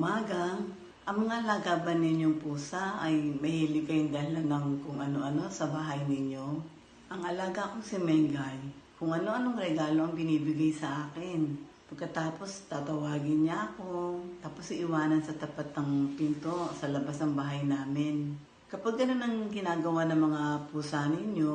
umaga. Ang mga alaga ba ninyong pusa ay mahilig kayong dahilan ng kung ano-ano sa bahay ninyo? Ang alaga ko si Mengay, kung ano-anong regalo ang binibigay sa akin. Pagkatapos tatawagin niya ako, tapos iiwanan sa tapat ng pinto sa labas ng bahay namin. Kapag ganun ang ginagawa ng mga pusa ninyo,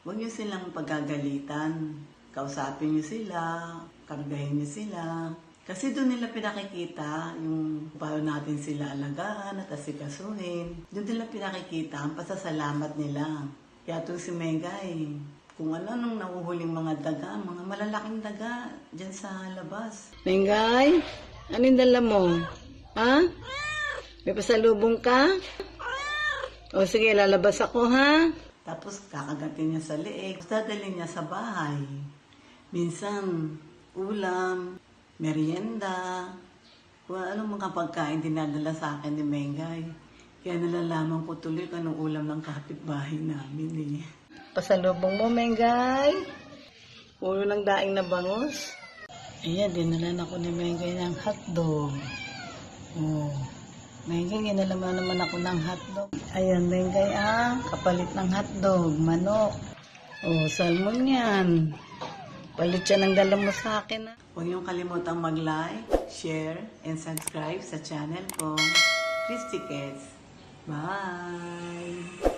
huwag niyo silang pagagalitan. Kausapin niyo sila, kargahin niyo sila. Kasi doon nila pinakikita yung paano natin sila alagaan at asikasuhin. Doon nila pinakikita ang pasasalamat nila. Kaya itong si Mengay, kung ano nung nahuhuling mga daga, mga malalaking daga dyan sa labas. Mengay, anong dala mo? Ha? May pasalubong ka? O sige, lalabas ako ha? Tapos kakagatin niya sa leeg, dadalhin niya sa bahay. Minsan, ulam, merienda, kung anong mga pagkain dinadala sa akin ni Mengay. Kaya nalalaman ko tuloy kung anong ulam ng kapitbahay namin eh. Pasalubong mo, Mengay. Puro ng daing na bangus. Ayan, dinalan ako ni Mengay ng hotdog. Oh, Mengay, ginalaman naman ako ng hotdog. Ayan, Mengay kapalit ng hotdog, manok. Oh, salmon yan. Palit siya ng dala mo sa akin. Huwag niyong kalimutang mag-like, share, and subscribe sa channel ko, Christy Kids. Bye!